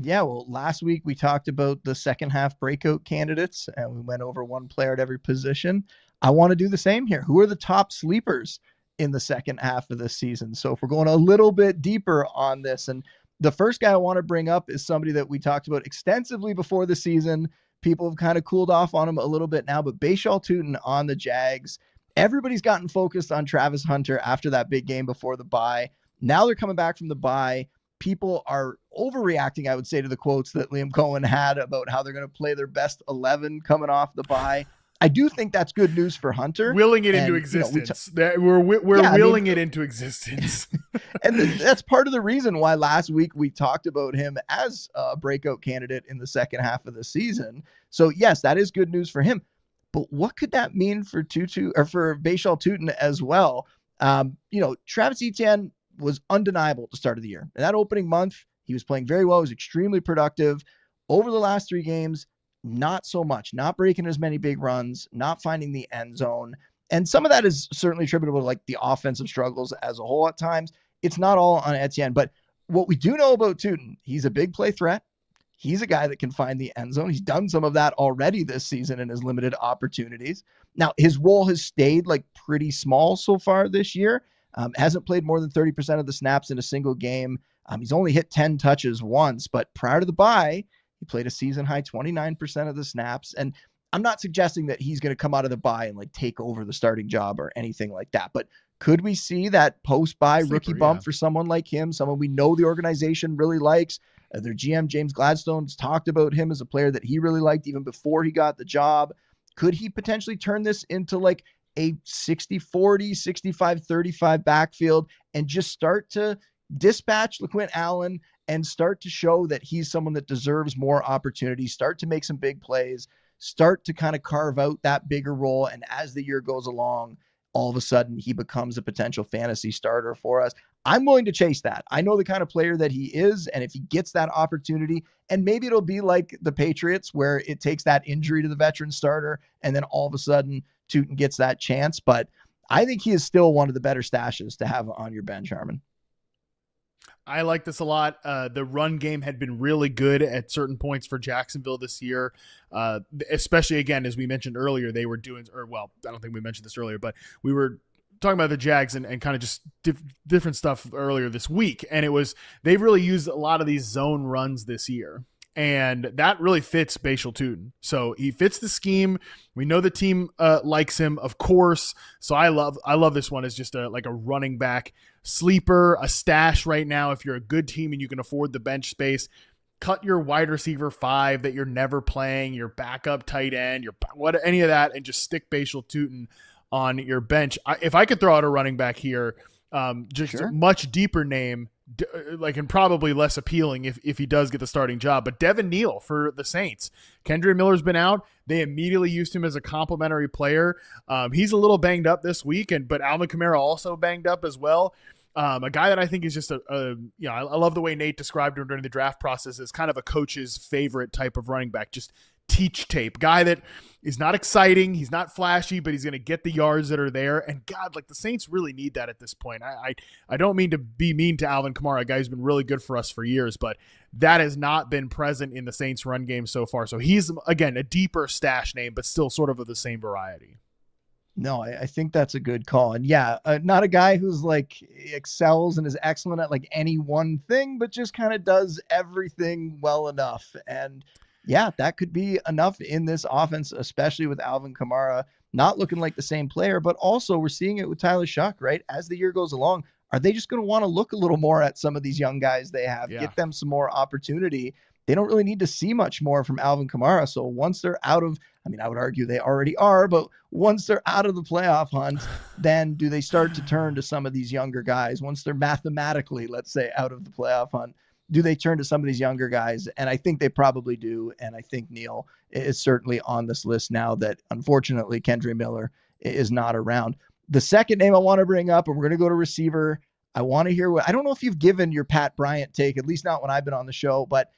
Yeah, well, last week we talked about the second half breakout candidates and we went over one player at every position. I want to do the same here. Who are the top sleepers in the second half of this season? So if we're going a little bit deeper on this, and the first guy I want to bring up is somebody that we talked about extensively before the season. People have kind of cooled off on him a little bit now, but Bashal Tutin on the Jags. Everybody's gotten focused on Travis Hunter after that big game before the bye. Now they're coming back from the bye. People are overreacting, I would say, to the quotes that Liam Cohen had about how they're going to play their best 11 coming off the bye. I do think that's good news for Hunter. Willing it into existence. We're willing it into existence. And that's part of the reason why last week we talked about him as a breakout candidate in the second half of the season. So yes, that is good news for him. But what could that mean for Tutu or for Bashal Tutin as well? Travis Etienne was undeniable at the start of the year. In that opening month, he was playing very well. He was extremely productive. Over the last 3 games, not so much, not breaking as many big runs, not finding the end zone. And some of that is certainly attributable to like the offensive struggles as a whole at times. It's not all on Etienne, but what we do know about Tutin, he's a big play threat. He's a guy that can find the end zone. He's done some of that already this season in his limited opportunities. Now, his role has stayed like pretty small so far this year. Hasn't played more than 30% of the snaps in a single game. He's only hit 10 touches once, but prior to the bye, he played a season high 29% of the snaps. And I'm not suggesting that he's going to come out of the bye and like take over the starting job or anything like that. But could we see that post-bye rookie bump for someone like him, someone we know the organization really likes? Their GM, James Gladstone's talked about him as a player that he really liked even before he got the job. Could he potentially turn this into like a 60-40, 65-35 backfield and just start to dispatch LeQuint Allen and start to show that he's someone that deserves more opportunities, start to make some big plays, start to kind of carve out that bigger role. And as the year goes along, all of a sudden he becomes a potential fantasy starter for us. I'm willing to chase that. I know the kind of player that he is. And if he gets that opportunity, and maybe it'll be like the Patriots where it takes that injury to the veteran starter and then all of a sudden Tutin gets that chance. But I think he is still one of the better stashes to have on your bench, Harmon. I like this a lot. The run game had been really good at certain points for Jacksonville this year, especially, again, as we mentioned earlier, they were doing, or well, I don't think we mentioned this earlier, but we were talking about the Jags and kind of just different stuff earlier this week. And they've really used a lot of these zone runs this year. And that really fits Bashal Tutin. So he fits the scheme. We know the team likes him, of course. So I love this one as just like a running back sleeper, a stash right now. If you're a good team and you can afford the bench space, cut your wide receiver 5 that you're never playing, your backup tight end, any of that, and just stick Bashal Tutin on your bench. If I could throw out a running back here, just a much deeper name, and probably less appealing if he does get the starting job, but Devin Neal for the Saints. Kendre Miller's been out. They immediately used him as a complimentary player. He's a little banged up this week, but Alvin Kamara also banged up as well. A guy that I think is just I love the way Nate described him during the draft process as kind of a coach's favorite type of running back, just teach tape guy that is not exciting. He's not flashy, but he's going to get the yards that are there. And God, like the Saints really need that at this point. I don't mean to be mean to Alvin Kamara, a guy who's been really good for us for years, but that has not been present in the Saints run game so far. So he's, again, a deeper stash name, but still sort of the same variety. No, I think that's a good call. And yeah, not a guy who's like excels and is excellent at like any one thing, but just kind of does everything well enough. And yeah, that could be enough in this offense, especially with Alvin Kamara not looking like the same player, but also we're seeing it with Tyler Shuck, right? As the year goes along, are they just going to want to look a little more at some of these young guys they have, get them some more opportunity? They don't really need to see much more from Alvin Kamara. So once they're out of, I would argue they already are, but once they're out of the playoff hunt, then do they start to turn to some of these younger guys? Once they're mathematically, let's say, out of the playoff hunt, do they turn to some of these younger guys? And I think they probably do. And I think Neal is certainly on this list now that unfortunately Kendre Miller is not around. The second name I want to bring up, and we're going to go to receiver. I want to hear I don't know if you've given your Pat Bryant take, at least not when I've been on the show, but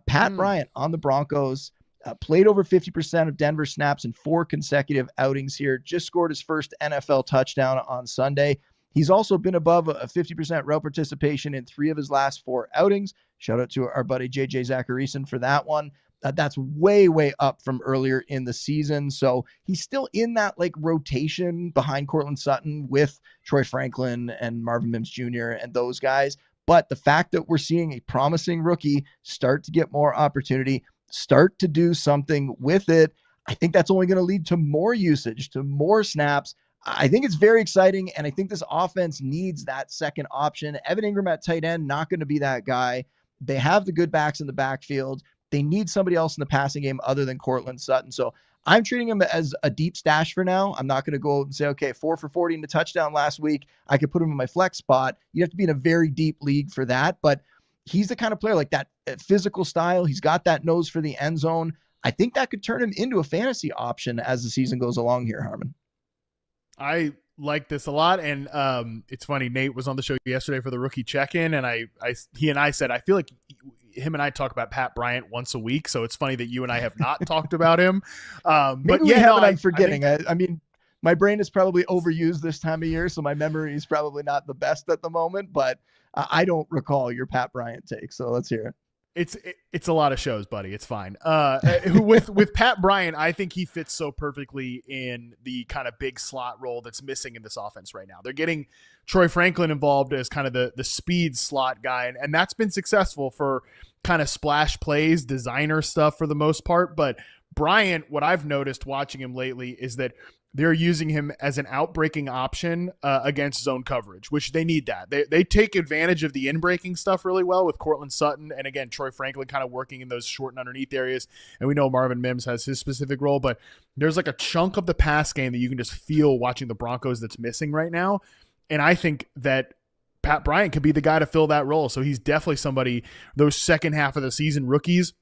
Pat Bryant on the Broncos played over 50% of Denver snaps in 4 consecutive outings here, just scored his first NFL touchdown on Sunday. He's also been above a 50% route participation in 3 of his last 4 outings. Shout out to our buddy JJ Zacharyson for that one. That's way, way up from earlier in the season. So he's still in that like rotation behind Cortland Sutton with Troy Franklin and Marvin Mims Jr. and those guys. But the fact that we're seeing a promising rookie start to get more opportunity, start to do something with it, I think that's only going to lead to more usage, to more snaps. I think it's very exciting, and I think this offense needs that second option. Evan Ingram at tight end, not going to be that guy. They have the good backs in the backfield. They need somebody else in the passing game other than Cortland Sutton. So I'm treating him as a deep stash for now. I'm not going to go and say, okay, 4 for 40 in the touchdown last week, I could put him in my flex spot. You have to be in a very deep league for that, but he's the kind of player like that physical style. He's got that nose for the end zone. I think that could turn him into a fantasy option as the season goes along here, Harmon. I like this a lot, and it's funny. Nate was on the show yesterday for the rookie check-in, and he and I said I feel like him and I talk about Pat Bryant once a week, so it's funny that you and I have not talked about him. But yeah, no, I'm forgetting. I mean, my brain is probably overused this time of year, so my memory is probably not the best at the moment. But I don't recall your Pat Bryant take, so let's hear it. It's a lot of shows, buddy. It's fine. With Pat Bryant, I think he fits so perfectly in the kind of big slot role that's missing in this offense right now. They're getting Troy Franklin involved as kind of the speed slot guy, and that's been successful for kind of splash plays, designer stuff for the most part. But Bryant, what I've noticed watching him lately is that they're using him as an outbreaking option against zone coverage, which they need that. They take advantage of the in-breaking stuff really well with Cortland Sutton and, again, Troy Franklin kind of working in those short and underneath areas. And we know Marvin Mims has his specific role, but there's like a chunk of the pass game that you can just feel watching the Broncos that's missing right now. And I think that Pat Bryant could be the guy to fill that role. So he's definitely somebody, those second half of the season rookies,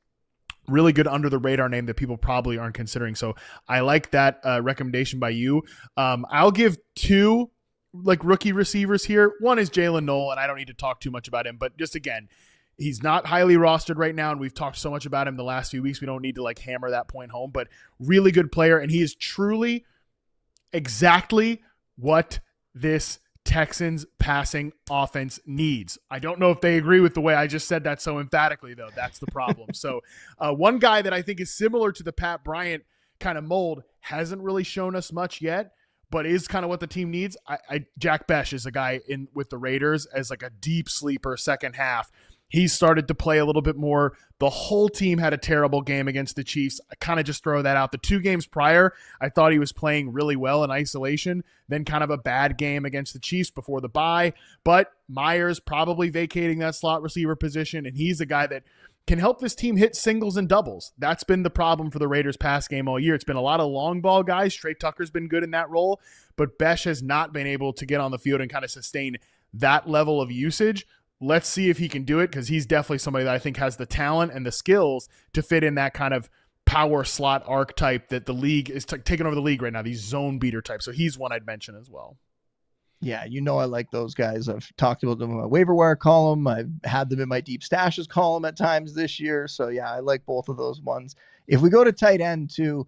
really good under the radar name that people probably aren't considering. So I like that recommendation by you. I'll give 2 like rookie receivers here. One is Jalen Noel, and I don't need to talk too much about him, but just again, he's not highly rostered right now, and we've talked so much about him the last few weeks. We don't need to like hammer that point home, but really good player. And he is truly exactly what this Texans passing offense needs. I don't know if they agree with the way I just said that so emphatically, though. That's the problem. So one guy that I think is similar to the Pat Bryant kind of mold, hasn't really shown us much yet, but is kind of what the team needs. Jack Besh is a guy in with the Raiders as like a deep sleeper second half. He started to play a little bit more. The whole team had a terrible game against the Chiefs. I kind of just throw that out. The 2 games prior, I thought he was playing really well in isolation, then kind of a bad game against the Chiefs before the bye. But Myers probably vacating that slot receiver position, and he's a guy that can help this team hit singles and doubles. That's been the problem for the Raiders pass game all year. It's been a lot of long ball guys. Trey Tucker's been good in that role, but Besh has not been able to get on the field and kind of sustain that level of usage. Let's see if he can do it, because he's definitely somebody that I think has the talent and the skills to fit in that kind of power slot archetype that the league is taking over the league right now, these zone beater types. So he's one I'd mention as well. Yeah, I like those guys. I've talked about them in my waiver wire column. I've had them in my deep stashes column at times this year. So yeah, I like both of those ones. If we go to tight end to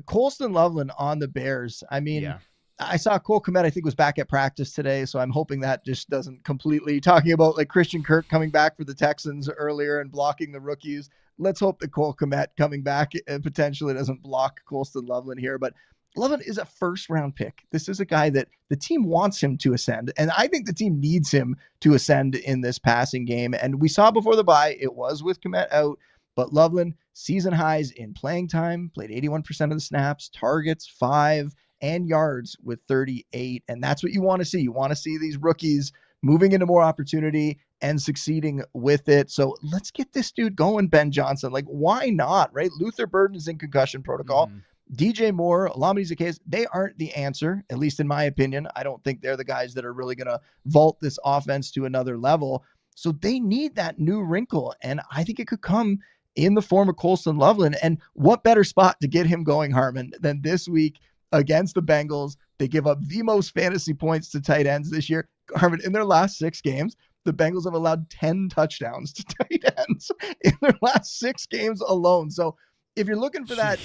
Colston Loveland on the Bears, I mean, yeah. I saw Cole Kmet, I think, was back at practice today, so I'm hoping that just doesn't completely, talking about like Christian Kirk coming back for the Texans earlier and blocking the rookies. Let's hope that Cole Kmet coming back and potentially doesn't block Colston Loveland here. But Loveland is a first-round pick. This is a guy that the team wants him to ascend, and I think the team needs him to ascend in this passing game. And we saw before the bye, it was with Kmet out, but Loveland, season highs in playing time, played 81% of the snaps, targets 5, and yards with 38. And that's what you want to see. You want to see these rookies moving into more opportunity and succeeding with it. So let's get this dude going, Ben Johnson. Like, why not, right? Luther Burden is in concussion protocol. DJ Moore, Olamide Zaccheaus, they aren't the answer, at least in my opinion. I don't think they're the guys that are really going to vault this offense to another level. So they need that new wrinkle. And I think it could come in the form of Colston Loveland. And what better spot to get him going, Harmon, than this week against the Bengals? They give up the most fantasy points to tight ends this year. Harmon, in their last 6 games, the Bengals have allowed 10 touchdowns to tight ends in their last 6 games alone. So if you're looking for that,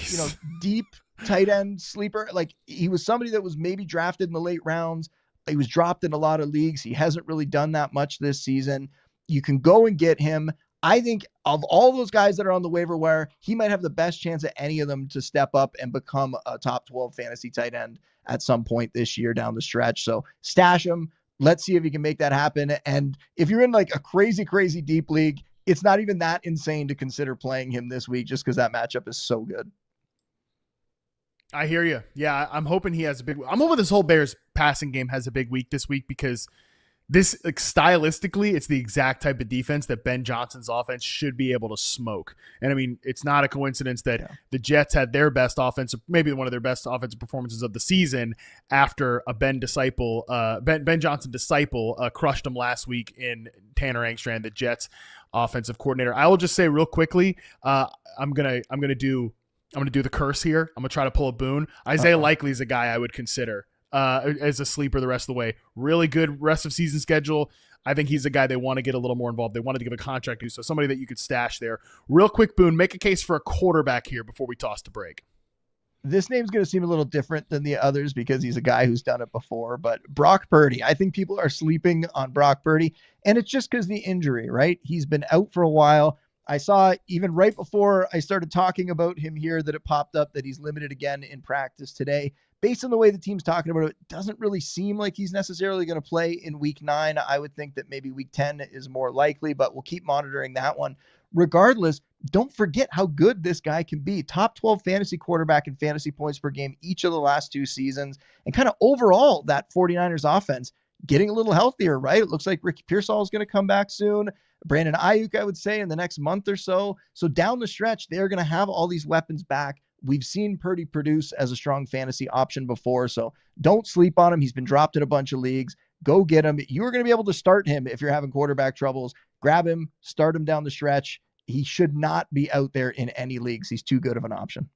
deep tight end sleeper, like he was somebody that was maybe drafted in the late rounds, He was dropped in a lot of leagues. He hasn't really done that much this season. You can go and get him. I think of all those guys that are on the waiver wire, he might have the best chance at any of them to step up and become a top 12 fantasy tight end at some point this year down the stretch. So stash him. Let's see if you can make that happen. And if you're in like a crazy, crazy deep league, it's not even that insane to consider playing him this week just because that matchup is so good. I hear you. Yeah, I'm hoping he has a big. I'm hoping this whole Bears passing game has a big week this week because this, like, stylistically, it's the exact type of defense that Ben Johnson's offense should be able to smoke. And I mean, it's not a coincidence that the Jets had their best offensive, maybe one of their best offensive performances of the season after a Ben Johnson disciple crushed them last week in Tanner Angstrand, the Jets offensive coordinator. I will just say real quickly, I'm gonna do the curse here. I'm gonna try to pull a Boone. Isaiah Likely is a guy I would consider as a sleeper the rest of the way. Really good rest of season schedule. I think he's a guy they want to get a little more involved. They wanted to give a contract to, so somebody that you could stash there. Real quick, Boone, make a case for a quarterback here before we toss to break. This name's going to seem a little different than the others because he's a guy who's done it before, but Brock Purdy. I think people are sleeping on Brock Purdy, and it's just because the injury, right? He's been out for a while. I saw even right before I started talking about him here that it popped up that he's limited again in practice today. Based on the way the team's talking about it doesn't really seem like he's necessarily going to play in week 9. I would think that maybe week 10 is more likely, but we'll keep monitoring that one. Regardless, don't forget how good this guy can be. Top 12 fantasy quarterback in fantasy points per game each of the last 2 seasons. And kind of overall, that 49ers offense getting a little healthier, right? It looks like Ricky Pearsall is going to come back soon. Brandon Ayuk, I would say, in the next month or so. So down the stretch, they're going to have all these weapons back. We've seen Purdy produce as a strong fantasy option before, so don't sleep on him. He's been dropped in a bunch of leagues. Go get him. You're going to be able to start him if you're having quarterback troubles. Grab him, start him down the stretch. He should not be out there in any leagues. He's too good of an option.